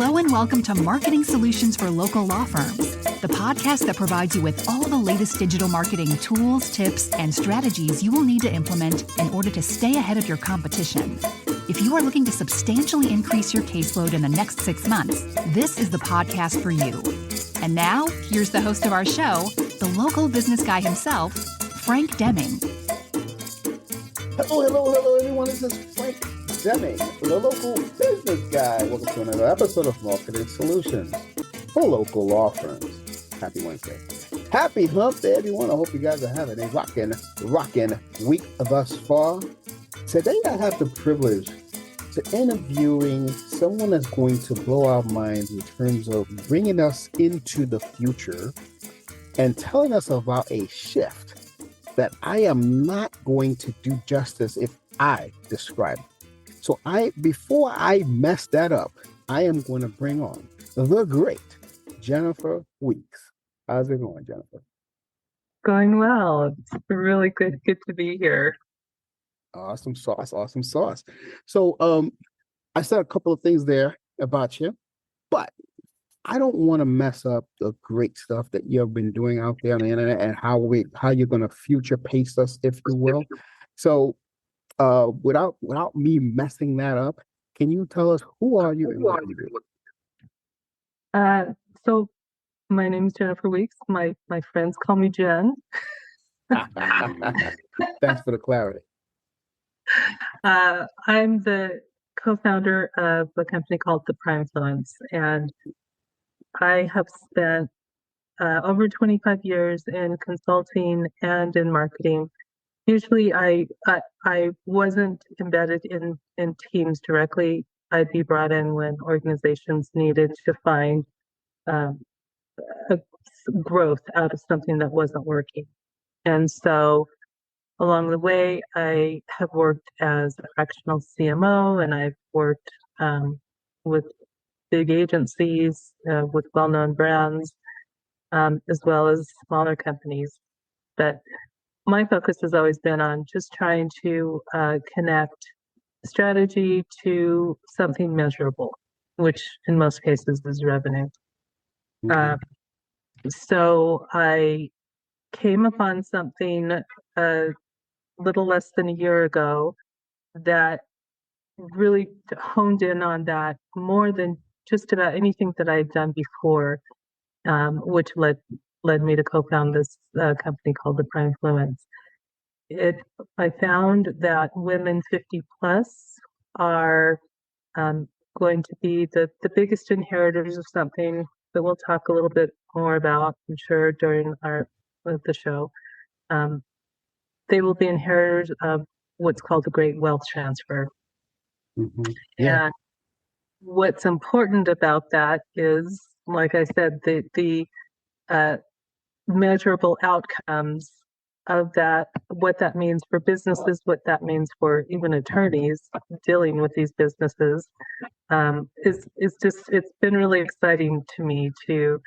Hello and welcome to Marketing Solutions for Local Law Firms, the podcast that provides you with all the latest digital marketing tools, tips, and strategies you will need to implement in order to stay ahead of your competition. If you are looking to substantially increase your caseload in the next 6 months, this is the podcast for you. And now, here's the host of our show, the local business guy himself, Frank Deming. Hello, everyone. This is Frank Deming, the local business guy. Welcome to another episode of Marketing Solutions for Local Law Firms. Happy Wednesday. Happy hump day, everyone. I hope you guys are having a rockin' week thus far. Today, I have the privilege to interviewing someone that's going to blow our minds in terms of bringing us into the future and telling us about a shift that I am not going to do justice if I describe it. So before I mess that up, I am going to bring on the great Ghennipher Weeks. How's it going, Ghennipher? Going well. It's really good to be here. Awesome sauce. So I said a couple of things there about you, but I don't want to mess up the great stuff that you've been doing out there on the internet and how you're going to future pace us, if you will. So without me messing that up, can you tell us who are you and what do you do? So my name is Ghennipher Weeks. My friends call me Jen. Thanks for the clarity. I'm the co-founder of a company called the Primefluence, and I have spent over 25 years in consulting and in marketing. Usually I wasn't embedded in teams directly. I'd be brought in when organizations needed to find a growth out of something that wasn't working. And so along the way, I have worked as a fractional CMO, and I've worked with big agencies, with well-known brands, as well as smaller companies. But my focus has always been on just trying to connect strategy to something measurable, which in most cases is revenue. Mm-hmm. So I came upon something a little less than a year ago that really honed in on that more than just about anything that I'd done before, which led me to co-found this company called the Primefluence. I found that women 50 plus are going to be the biggest inheritors of something that we'll talk a little bit more about, I'm sure, during the show. They will be inheritors of what's called the Great Wealth Transfer. Mm-hmm. Yeah. And what's important about that is, like I said, the measurable outcomes of that, what that means for businesses, what that means for even attorneys dealing with these businesses, it's been really exciting to me to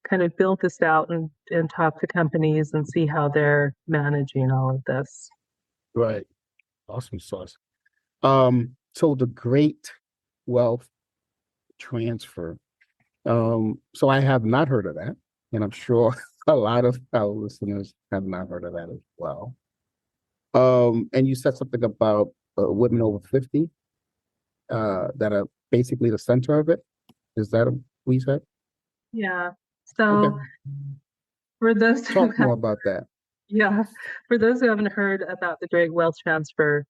kind of build this out and talk to companies and see how they're managing all of this. Right. Awesome sauce. So the Great Wealth Transfer. So I have not heard of that, and I'm sure a lot of our listeners have not heard of that as well. And you said something about women over 50 that are basically the center of it. Is that what you said? Yeah. So Okay. For those Talk more about that. Yeah, for those who haven't heard about the Great Wealth Transfer,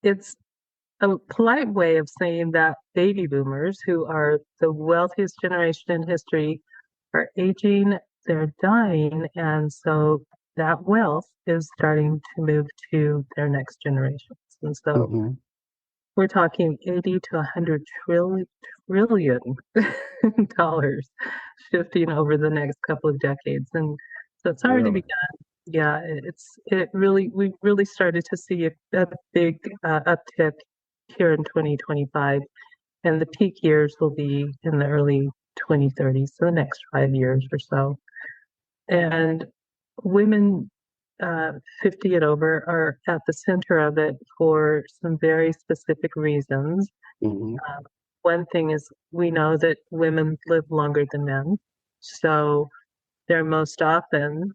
it's a polite way of saying that baby boomers, who are the wealthiest generation in history, are aging, they're dying, and so that wealth is starting to move to their next generations. And so we're talking 80 to 100 trillion dollars shifting over the next couple of decades. And so it's already begun. Yeah, we've really started to see a big uptick here in 2025, and the peak years will be in the early 2030s, so the next 5 years or so. And women 50 and over are at the center of it for some very specific reasons. one thing is we know that women live longer than men. So they're most often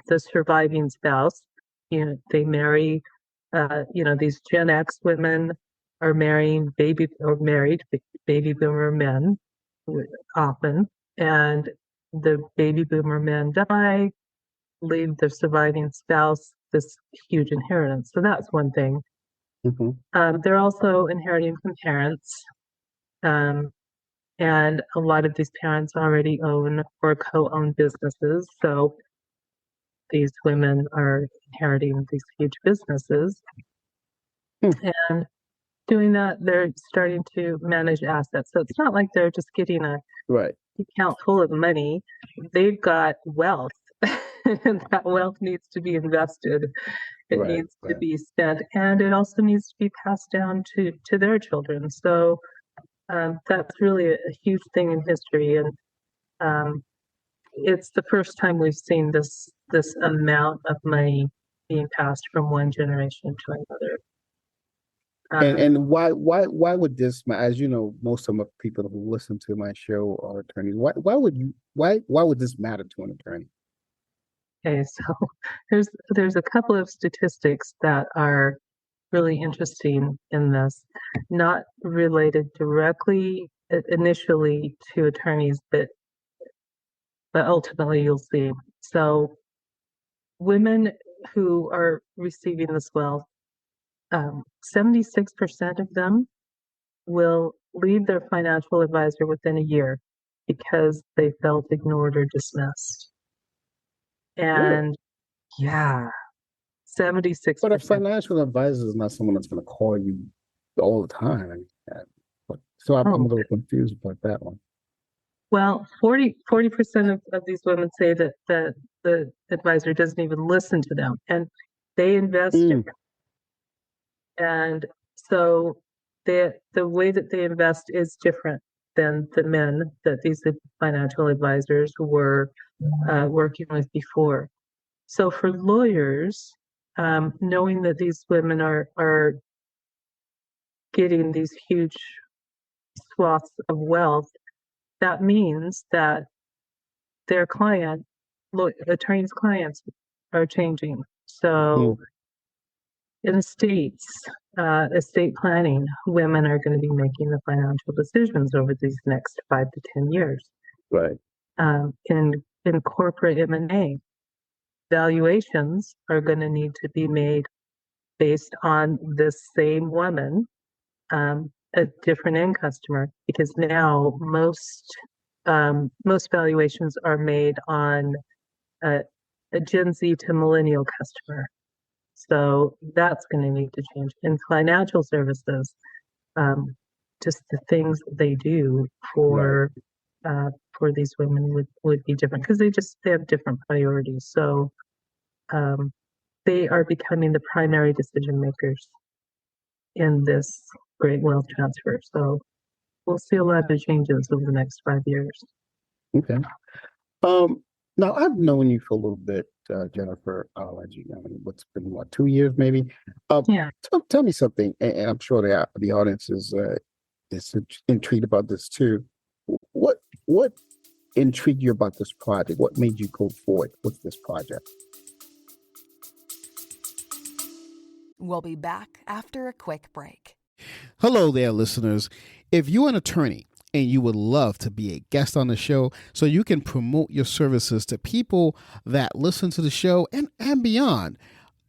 the surviving spouse. They marry, these Gen X women are marrying married baby boomer men often. And the baby boomer men die, leave the surviving spouse this huge inheritance. So that's one thing. They're also inheriting from parents. Um, and a lot of these parents already own or co-own businesses. So these women are inheriting these huge businesses. And doing that, they're starting to manage assets. So it's not like they're just getting a account full of money. They've got wealth. And that wealth needs to be invested. It needs to be spent, and it also needs to be passed down to their children. So that's really a huge thing in history, and it's the first time we've seen this amount of money being passed from one generation to another. And why would this, as you know, most of the people who listen to my show are attorneys. Why would this matter to an attorney? Okay, so there's a couple of statistics that are really interesting in this, not related directly initially to attorneys, but ultimately you'll see. So women who are receiving this wealth, 76% of them will leave their financial advisor within a year because they felt ignored or dismissed. And yeah, 76%. But a financial advisor is not someone that's going to call you all the time. So I'm a little confused about that one. Well, 40% of these women say that the advisor doesn't even listen to them, and they invest differently. And so the way that they invest is different than the men that these financial advisors were working with before. So for lawyers, knowing that these women are getting these huge swaths of wealth, that means that their attorneys' clients are changing. So in the states, estate planning, women are going to be making the financial decisions over these next 5 to 10 years. Right. In corporate M&A, valuations are going to need to be made based on this same woman, a different end customer, because now most valuations are made on a Gen Z to millennial customer. So that's going to need to change. In financial services, just the things that they do for these women would be different because they have different priorities. So they are becoming the primary decision makers in this great wealth transfer. So we'll see a lot of changes over the next 5 years. Okay. Now I've known you for a little bit, Ghennipher. As you know, what's been 2 years maybe? Yeah. Tell me something, and I'm sure the audience is intrigued about this too. What intrigued you about this project? What made you go forward with this project? We'll be back after a quick break. Hello there, listeners. If you're an attorney and you would love to be a guest on the show so you can promote your services to people that listen to the show and beyond,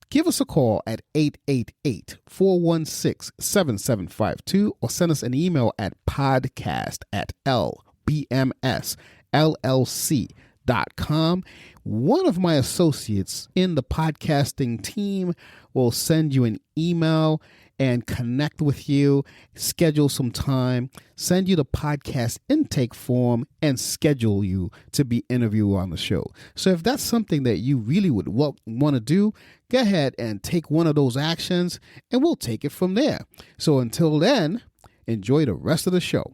give us a call at 888-416-7752 or send us an email at podcast@lbmsllc.com. One of my associates in the podcasting team will send you an email and connect with you, schedule some time, send you the podcast intake form, and schedule you to be interviewed on the show. So if that's something that you really would want to do, go ahead and take one of those actions, and we'll take it from there. So until then, enjoy the rest of the show.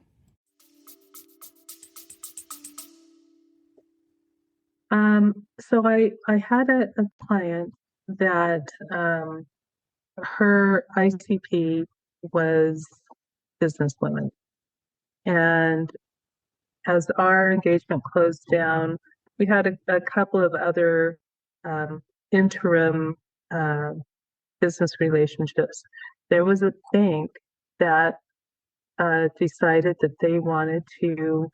So I had a client that her ICP was businesswomen. And as our engagement closed down, we had a couple of other interim business relationships. There was a bank that decided that they wanted to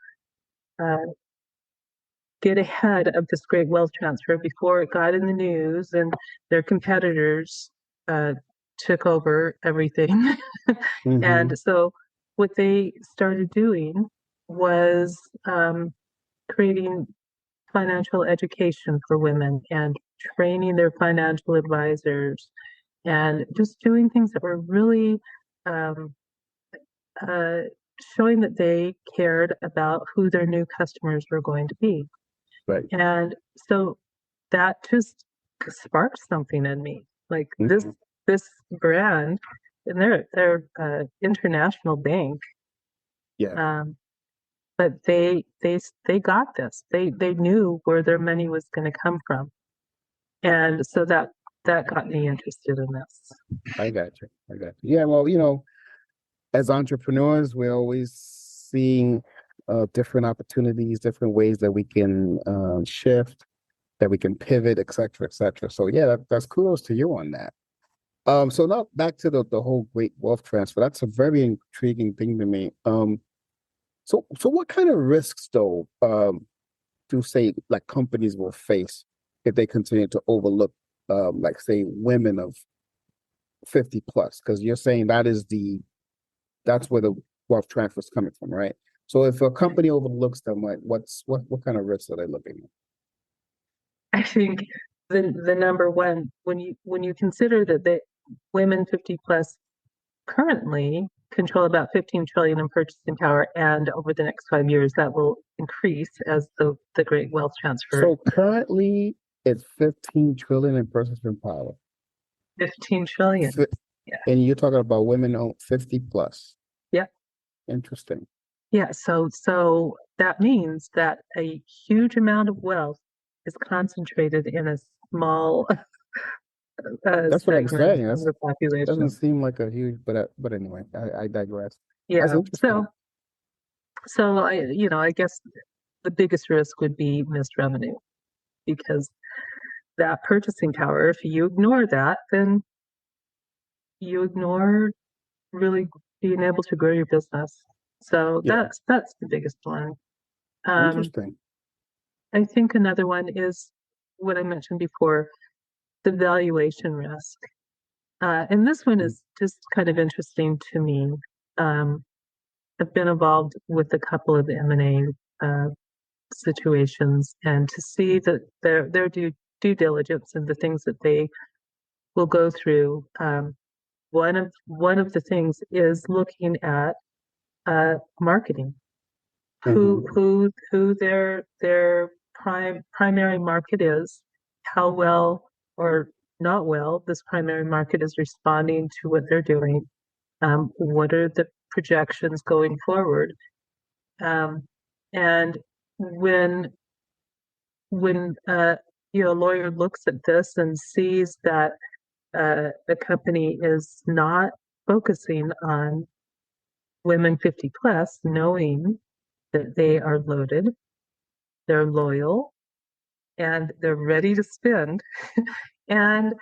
get ahead of this great wealth transfer before it got in the news and their competitors took over everything. And so what they started doing was creating financial education for women and training their financial advisors and just doing things that were really um, uh, showing that they cared about who their new customers were going to be. Right. And so that just sparked something in me. Like this brand, and they're international bank. Yeah. But they got this. They knew where their money was going to come from, and so that got me interested in this. I got you. Yeah. Well, as entrepreneurs, we're always seeing different opportunities, different ways that we can shift, that we can pivot, et cetera, et cetera. So yeah, that's kudos to you on that. So now back to the whole great wealth transfer. That's a very intriguing thing to me. So what kind of risks though do say like companies will face if they continue to overlook like say women of 50 plus? Because you're saying that's where the wealth transfer is coming from, right? So if a company overlooks them, like what kind of risks are they looking at? I think the number one, when you consider that the women 50 plus currently control about 15 trillion in purchasing power, and over the next 5 years that will increase as the great wealth transfer. So currently it's 15 trillion in purchasing power. 15 trillion. Yeah. And you're talking about women on 50 plus. Yeah. Interesting. Yeah. So that means that a huge amount of wealth is concentrated in a small that's what I'm saying. of the population. Doesn't seem like a huge, but anyway, I digress. Yeah. That's interesting. So I guess the biggest risk would be missed revenue, because that purchasing power, if you ignore that, then you ignore really being able to grow your business. So Yeah. that's the biggest one. Interesting. I think another one is what I mentioned before, the valuation risk. And this one is just kind of interesting to me. I've been involved with a couple of M&A situations, and to see that their due diligence and the things that they will go through. One of the things is looking at marketing, who their primary market is, how well or not well this primary market is responding to what they're doing. What are the projections going forward? And when a lawyer looks at this and sees that the company is not focusing on women 50 plus, knowing that they are loaded, they're loyal, and they're ready to spend. And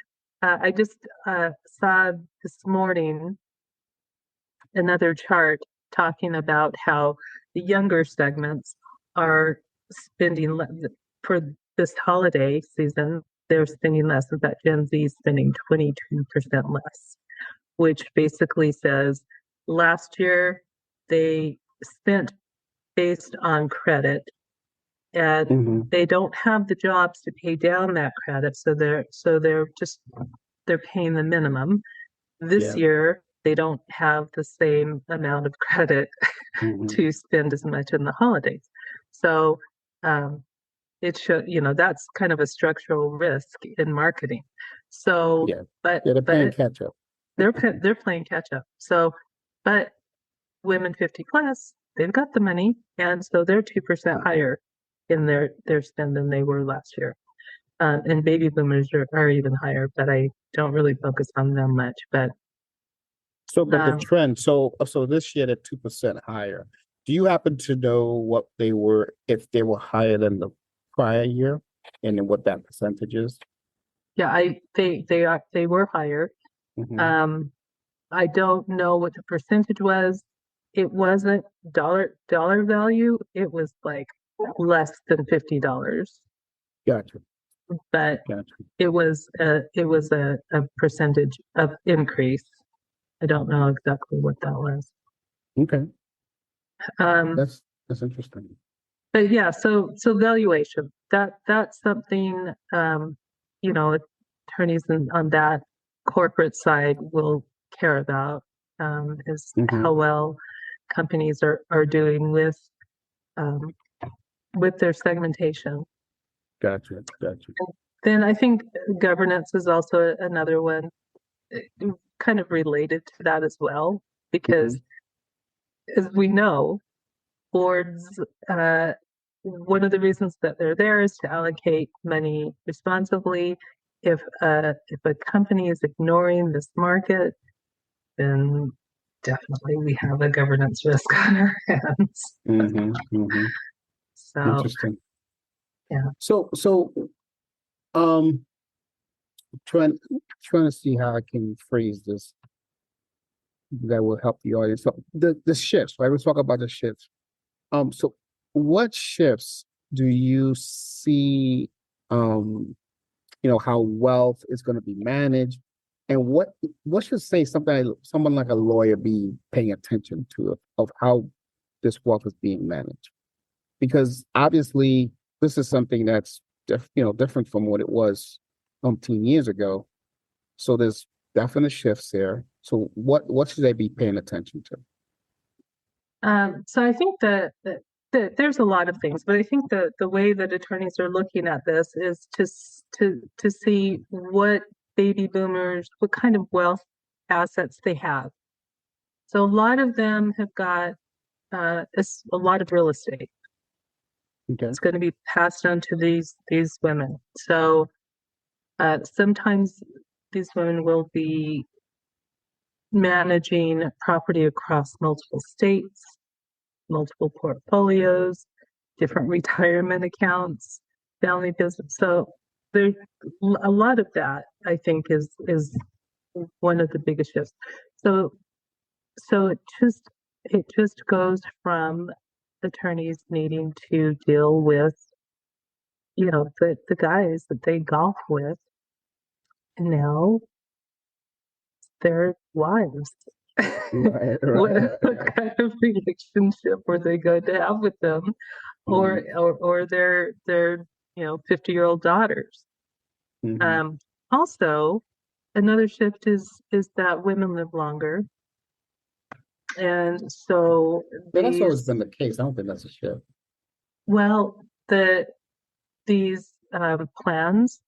I just saw this morning another chart talking about how the younger segments are spending for this holiday season. They're spending less. In fact, Gen Z is spending 22% less, which basically says last year they spent based on credit, and they don't have the jobs to pay down that credit, so they're paying the minimum. This year they don't have the same amount of credit to spend as much in the holidays. So it should, that's kind of a structural risk in marketing. So, but they're playing catch up. They're playing catch up. So, but women 50 plus, they've got the money, and so they're 2% higher in their spend than they were last year. And baby boomers are even higher, but I don't really focus on them much. But the trend, so this year they're 2% higher. Do you happen to know what they were, if they were higher than the prior year, and then what that percentage is? Yeah, they were higher. Mhm. I don't know what the percentage was. It wasn't dollar value. It was like less than $50, Gotcha, but gotcha. it was a percentage of increase. I don't know exactly what that was. Okay, Um, that's interesting. but yeah, so valuation, that's something attorneys on that corporate side will care about, is Hmm. how well companies are doing um, with their segmentation. Gotcha, gotcha. Then I think governance is also another one, kind of related to that as well, because Hmm. as we know, boards, uh, one of the reasons that they're there is to allocate money responsibly. If a company is ignoring this market, then definitely we have a governance risk on our hands. Hmm. Hmm. So Interesting. yeah. So, um, trying trying to see how I can phrase this that will help the audience. So the shifts, right? We're talking about the shifts. So what shifts do you see, how wealth is going to be managed, and what should say something someone like a lawyer be paying attention to of how this wealth is being managed? Because obviously this is something that's different from what it was 10 years ago. So there's definite shifts there. So what should they be paying attention to? So I think that there's a lot of things, but I think the way that attorneys are looking at this is to see what baby boomers, what kind of wealth assets they have. So a lot of them have got a lot of real estate. Okay. It's going to be passed on to these women. So sometimes these women will be managing property across multiple states, multiple portfolios, different retirement accounts, family business. So there's a lot of that, I think, is one of the biggest shifts. So so it just goes from attorneys needing to deal with, the guys that they golf with, and now their wives. Right, What, right, what kind of relationship were they going to have with them, right. or their 50-year-old daughters? Hmm. Um, Also, another shift is that women live longer, and so But that's always these been the case. I don't think that's a shift. well these plans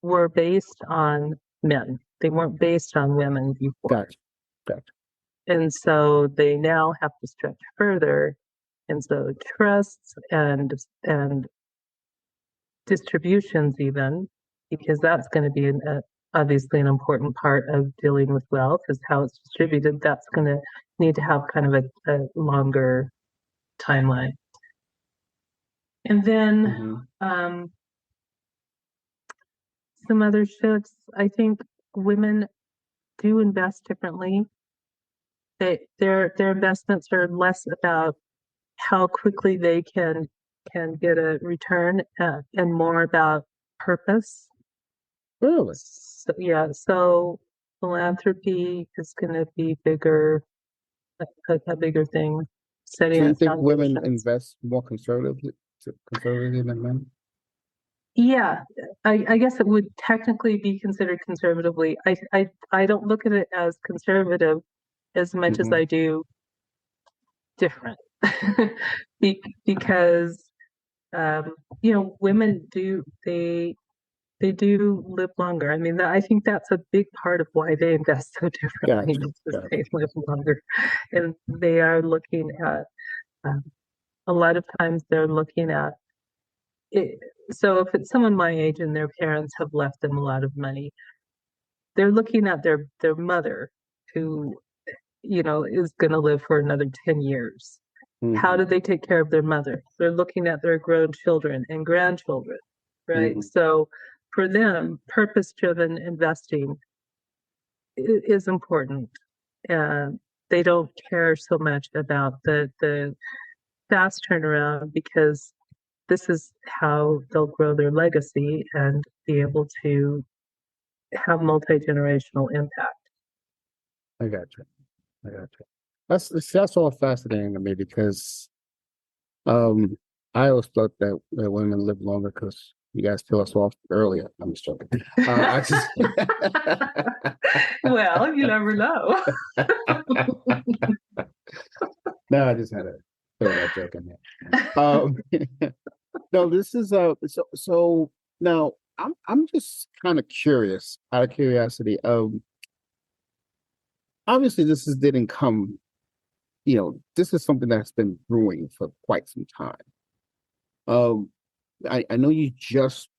were based on men. They weren't based on women before. Gotcha. Gotcha. And so they now have to stretch further. And so trusts and distributions even, because that's going to be obviously an important part of dealing with wealth, is how it's distributed. That's going to need to have kind of a longer timeline. And then Hmm. some other shifts, I think women do invest differently. Their investments are less about how quickly they can get a return, and more about purpose. Really? So, yeah, so philanthropy is going to be bigger, a bigger thing, So setting you up think women foundations. invest more conservatively than men? Yeah, I guess it would technically be considered conservatively. I don't look at it as conservative as much as Hmm. I do different. Because women they do live longer. I mean, I think that's a big part of why they invest so differently, Gotcha. because Gotcha. they live longer, and they are looking at, um, a lot of times they're looking at it. So if it's someone my age and their parents have left them a lot of money, they're looking at their mother, who is going to live for another 10 years. How do they take care of their mother? They're looking at their grown children and grandchildren, right? So for them, purpose-driven investing is important. And they don't care so much about the fast turnaround because this is how they'll grow their legacy and be able to have multi-generational impact. I got you. I got you. That's all fascinating to me because I always thought that women live longer because you guys kill us off earlier. I'm just joking. I just Well, you never know. No, I just had to throw that joke in there. No, this is so now I'm just kind of curious, out of curiosity. Obviously didn't come, this is something that's been brewing for quite some time. I know you just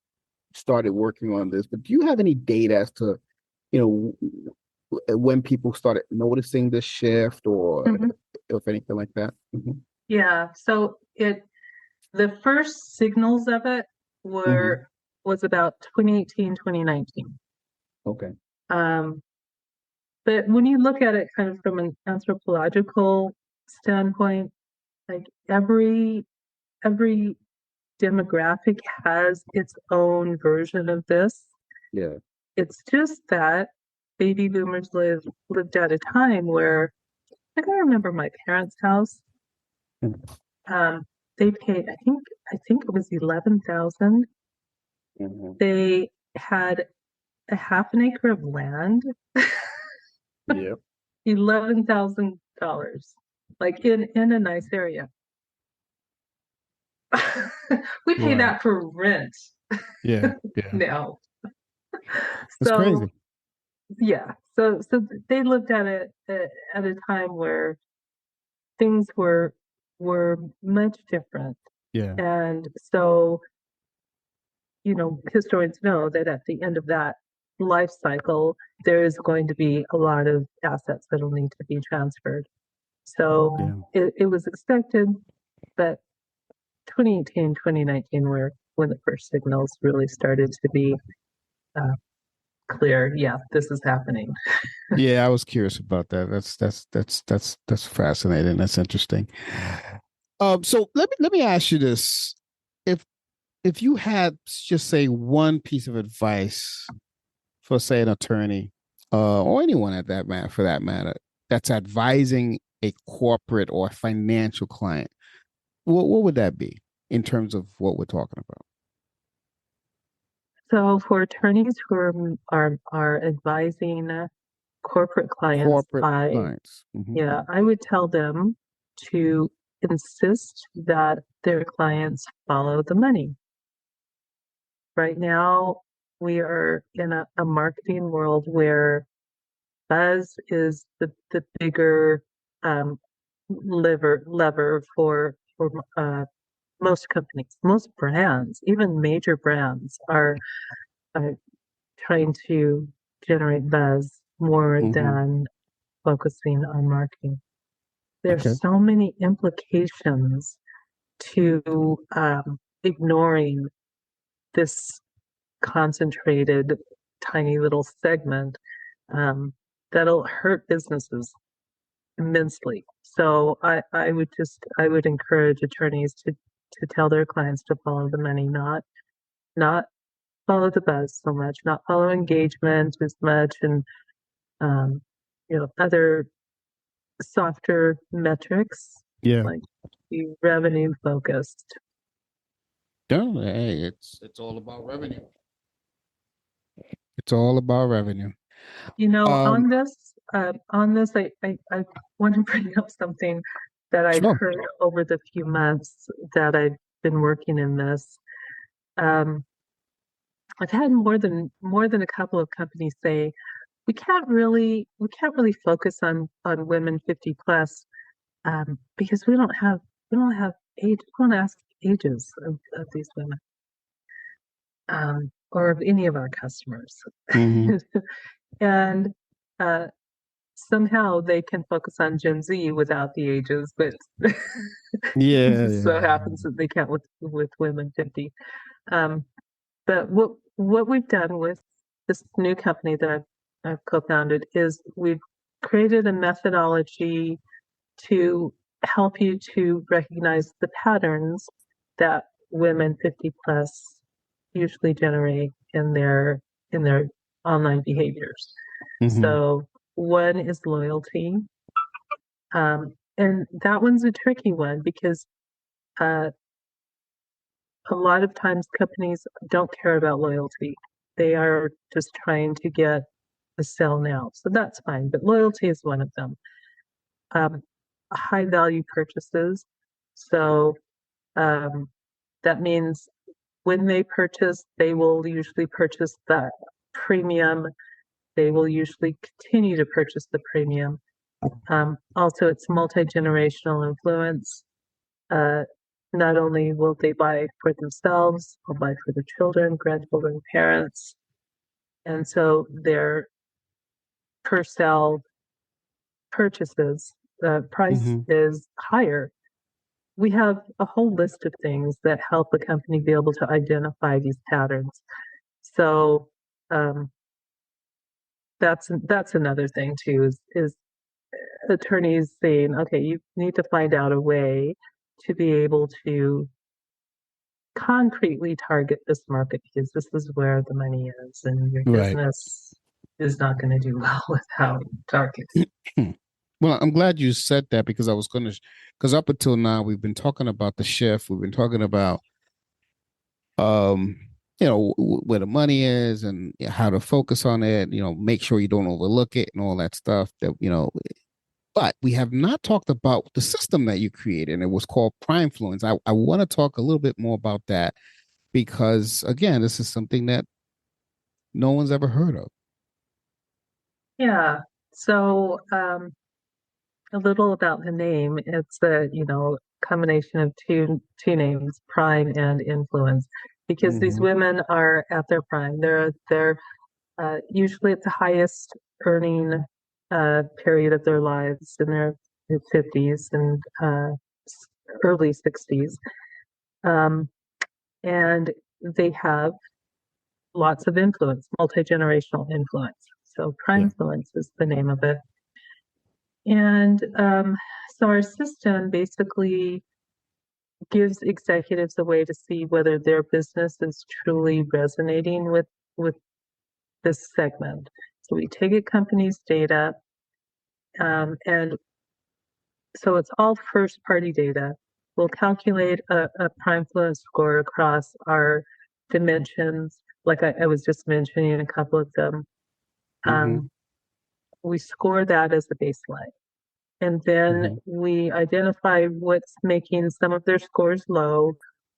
started working on this, but do you have any data as to, when people started noticing this shift or if anything like that? Yeah. So the first signals of it was about 2018, 2019. Okay. But when you look at it kind of from an anthropological standpoint, like every demographic has its own version of this. Yeah. It's just that baby boomers lived at a time where, like, I remember my parents' house. They paid, I think it was 11,000. They had a half an acre of land. Yep. $11,000, like in a nice area. We pay that for rent. Yeah. Now. That's crazy. Yeah. So they lived at a time where things were much different. Yeah. And so, historians know that at the end of that life cycle, there is going to be a lot of assets that will need to be transferred. So it was expected, but 2018, 2019 were when the first signals really started to be clear. Yeah, this is happening. Yeah, I was curious about that. That's fascinating. That's interesting. So let me ask you this: if you had just say one piece of advice for say an attorney, or anyone at that for that matter, that's advising a corporate or financial client, what would that be in terms of what we're talking about? So for attorneys who are advising corporate clients, yeah, I would tell them to insist that their clients follow the money. Right now, we are in a marketing world where buzz is the bigger lever for most companies, most brands, even major brands are trying to generate buzz more than focusing on marketing. There's so many implications to ignoring this concentrated, tiny little segment that'll hurt businesses immensely. So I would encourage attorneys to tell their clients to follow the money, not follow the buzz so much, not follow engagement as much, and other softer metrics. Yeah, like be revenue focused. No, hey, it's all about revenue. It's all about revenue. On this, I want to bring up something that I've heard over the few months that I've been working in this. I've had more than a couple of companies say we can't really focus on women 50 plus because we don't have age. We don't ask ages of these women or of any of our customers. And somehow they can focus on Gen Z without the ages, but Yeah, it so yeah. happens that they can't with women 50. Um, but what we've done with this new company that I've co-founded is we've created a methodology to help you to recognize the patterns that women 50 plus usually generate in their online behaviors. Mm-hmm. So one is loyalty. And that one's a tricky one because uh, a lot of times companies don't care about loyalty. They are just trying to get a sell now. So that's fine. But loyalty is one of them. Um, High value purchases. So um, that means when they purchase, they will usually purchase the premium. They will usually continue to purchase the premium. Also, it's multi-generational influence. Uh, Not only will they buy for themselves, they'll buy for their children, grandchildren, parents. And so their per sale purchases, the price Mm-hmm. is higher. We have a whole list of things that help a company be able to identify these patterns. So um, that's another thing too is attorneys saying, okay, you need to find out a way to be able to concretely target this market because this is where the money is, and your Right. business is not going to do well without targeting. Well, I'm glad you said that because I was going to, because up until now we've been talking about the shift. We've been talking about, um, where the money is and how to focus on it. Make sure you don't overlook it and all that stuff. But we have not talked about the system that you created, and it was called Primefluence. I want to talk a little bit more about that because, again, this is something that no one's ever heard of. Yeah. So a little about the name. It's a combination of two names, Prime and Influence, because these Mm-hmm. women are at their prime. They're usually at the highest earning period of their lives in their 50s and early 60s. And they have lots of influence, multi-generational influence. So Yeah. Primefluence is the name of it. And so our system basically gives executives a way to see whether their business is truly resonating with this segment. So we take a company's data, and so it's all first party data. We'll calculate a Primefluence score across our dimensions, like I was just mentioning a couple of them. Mm-hmm. We score that as the baseline. And then Mm-hmm. we identify what's making some of their scores low.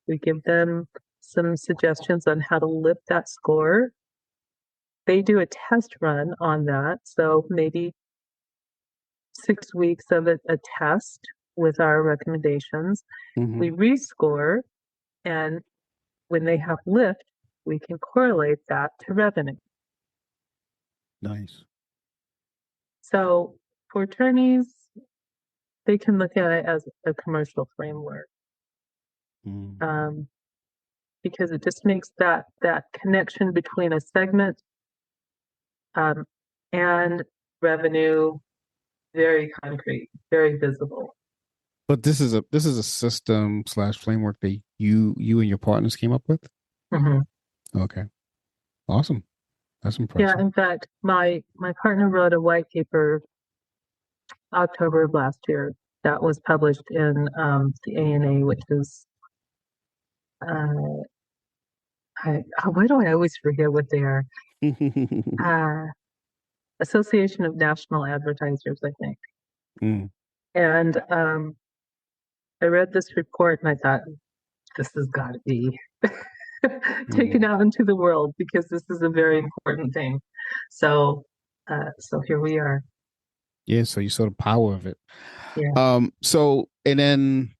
We give them some suggestions on how to lift that score. They do a test run on that. So maybe 6 weeks of a test with our recommendations. Mm-hmm. We rescore, and when they have lift, we can correlate that to revenue. Nice. So for attorneys, they can look at it as a commercial framework. Mm. Because it just makes that connection between a segment and revenue very concrete, very visible. But this is a system slash framework that you and your partners came up with. Mm-hmm. Okay, awesome. That's Yeah, impressive. in fact, my partner wrote a white paper October of last year that was published in the ANA, which is why do I always forget what they are? Association of National Advertisers, I think. Mm. And I read this report and I thought, this has got to be taken out into the world because this is a very important thing. So, so here we are. Yeah, so you saw the power of it. Yeah. So and then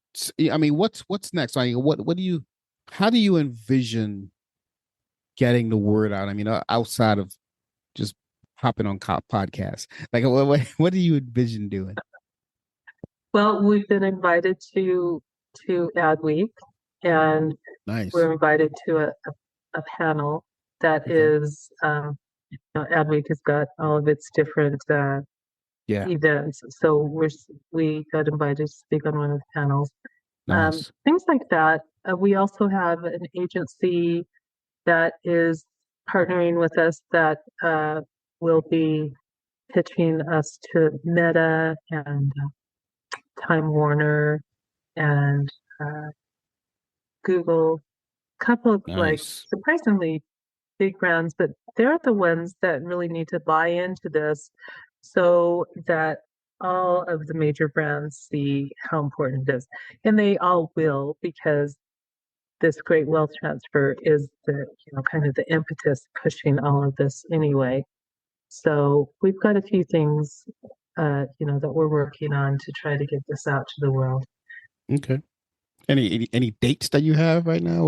I mean, what's next? I mean, what do you, how do you envision getting the word out? I mean, outside of just hopping on podcasts? Like, what do you envision doing? Well, we've been invited to Ad Week, and Nice. we're invited to a panel that Okay. is, Ad Week has got all of its different Yeah. events. So we got invited to speak on one of the panels. Nice. Things like that. We also have an agency that is partnering with us that will be pitching us to Meta and Time Warner and uh, Google. A couple of like Nice. surprisingly big brands, but they're the ones that really need to buy into this so that all of the major brands see how important it is. And they all will, because this great wealth transfer is kind of the impetus pushing all of this anyway. So we've got a few things, that we're working on to try to get this out to the world. Okay. Any dates that you have right now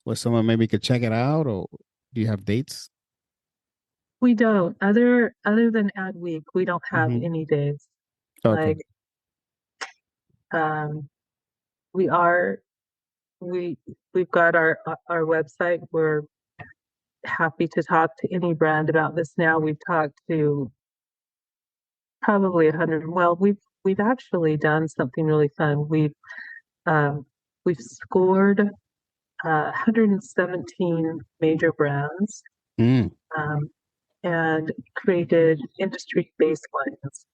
where someone maybe could check it out, or do you have dates? We don't, other than Ad Week, we don't have Mm-hmm. any days. Okay. Like, um, we are we've got our website. We're happy to talk to any brand about this now. We've talked to probably 100. Well, we've actually done something really fun. We've scored 117 major brands, Mm. and created industry baselines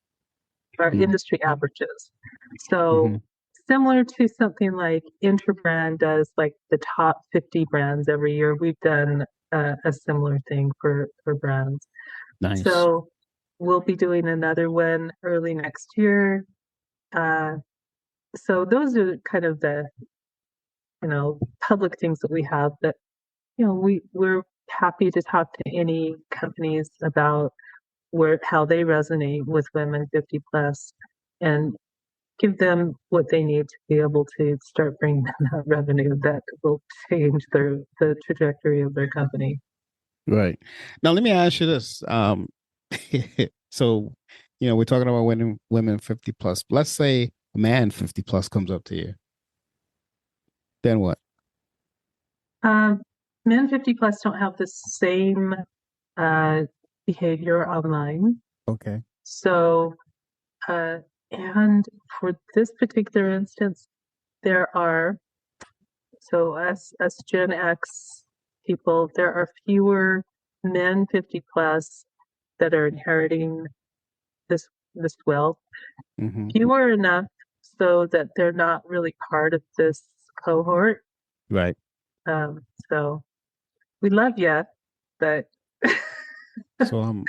or Mm. industry averages. Mm-hmm. So similar to something like Interbrand does, like the top 50 brands every year, we've done a similar thing for brands. Nice. So we'll be doing another one early next year. So those are kind of the, public things that we have that, we're happy to talk to any companies about how they resonate with women 50 plus and give them what they need to be able to start bringing them that revenue that will change the trajectory of their company. Right. Now, let me ask you this. So, we're talking about women 50 plus. Let's say a man 50 plus comes up to you. Then what? Men 50 plus don't have the same uh, behavior online. Okay. So, and for this particular instance, there are, so us Gen X people, there are fewer men 50 plus that are inheriting this wealth. Mm-hmm. Fewer enough so that they're not really part of this cohort. Right. So we love you, but I'm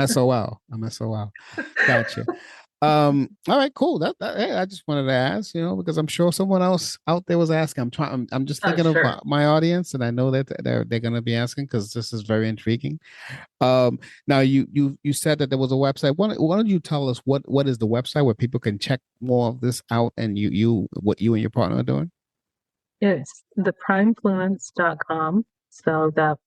SOL. I'm SOL. Gotcha. All right, cool. Hey, I just wanted to ask, because I'm sure someone else out there was asking. I'm just thinking of sure. my audience, and I know that they're going to be asking because this is very intriguing. Now you said that there was a website. Why don't you tell us what is the website where people can check more of this out, and what you and your partner are doing? It's the primefluence.com. So that's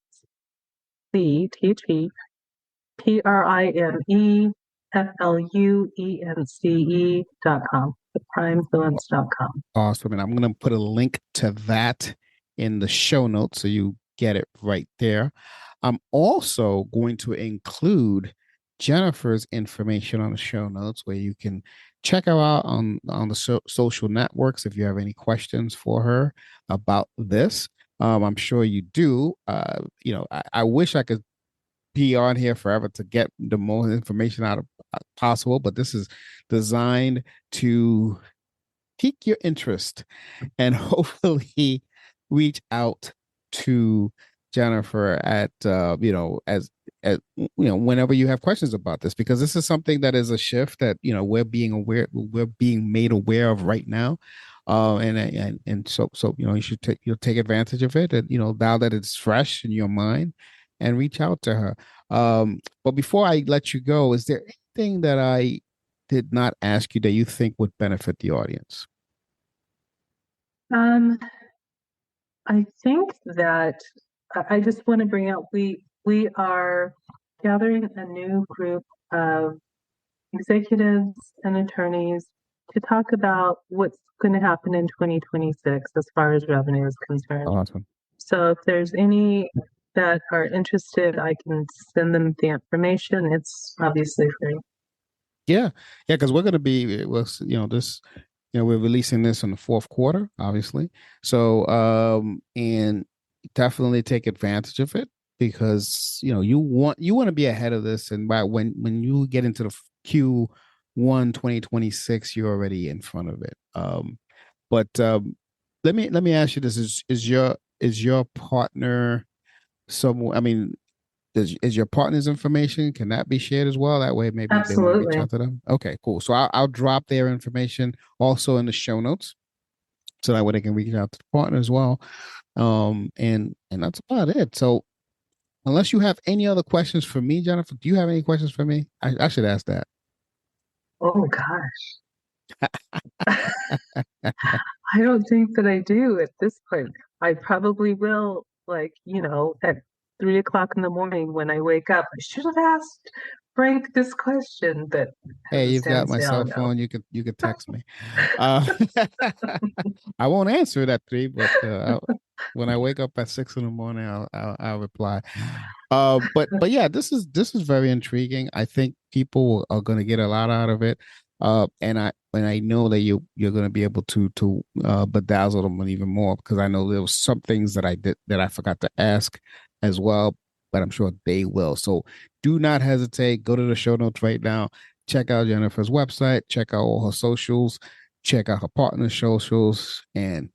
primefluence.com. The primefluence.com. Awesome. And I'm going to put a link to that in the show notes so you get it right there. I'm also going to include Ghennipher's information on the show notes where you can check her out on the social networks if you have any questions for her about this. I'm sure you do. I wish I could be on here forever to get the most information out of possible, but this is designed to pique your interest and hopefully reach out to Ghennipher at whenever you have questions about this, because this is something that is a shift that we're being made aware of right now. So you'll take advantage of it, and now that it's fresh in your mind, and reach out to her. But before I let you go, is there anything that I did not ask you that you think would benefit the audience? I think that I just want to bring out we are gathering a new group of executives and attorneys to talk about what's going to happen in 2026 as far as revenue is concerned. Awesome. So if there's any that are interested, I can send them the information. It's obviously free. Yeah, because we're going to be, we're releasing this in the fourth quarter, obviously. So, and definitely take advantage of it because you want to be ahead of this, and by when you get into the Q1 2026, you're already in front of it. But let me ask you this: is your partner someone? I mean, is your partner's information, can that be shared as well? That way, maybe they want to reach Absolutely. out to them. Okay, cool. So I'll drop their information also in the show notes, so that way they can reach out to the partner as well. And that's about it. So unless you have any other questions for me, Jennifer, do you have any questions for me? I should ask that. Oh gosh. I don't think that I do at this point. I probably will, at 3 o'clock in the morning when I wake up. I should have asked Frank this question, but Hey, you've got my cell no. phone. You could text me. I won't answer it at 3, but when I wake up at 6 in the morning, I'll reply. But yeah, this is very intriguing. I think people are going to get a lot out of it. And I know that you're going to be able to bedazzle them even more, because I know there was some things that I did that I forgot to ask as well, but I'm sure they will. So do not hesitate. Go to the show notes right now. Check out Ghennipher's website. Check out all her socials. Check out her partner's socials, and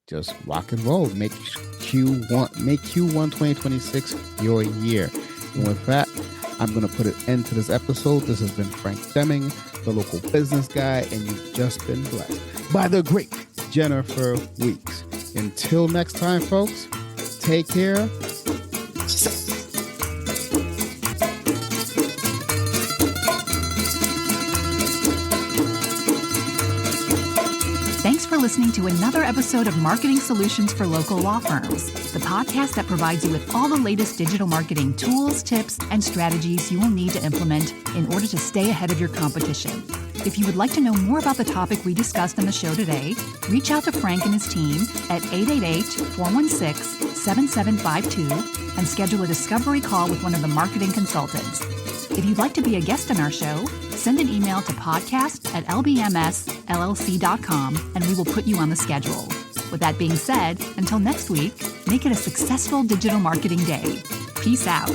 just rock and roll. Make Q1 2026 your year. And with that, I'm going to put an end to this episode. This has been Frank Deming, the local business guy, and you've just been blessed by the great Ghennipher Weeks. Until next time, folks, take care. Thanks for listening to another episode of Marketing Solutions for Local Law Firms, the podcast that provides you with all the latest digital marketing tools, tips, and strategies you will need to implement in order to stay ahead of your competition. If you would like to know more about the topic we discussed on the show today, reach out to Frank and his team at 888-416-7752 and schedule a discovery call with one of the marketing consultants. If you'd like to be a guest on our show, send an email to podcast@lbmsllc.com and we will put you on the schedule. With that being said, until next week, make it a successful digital marketing day. Peace out.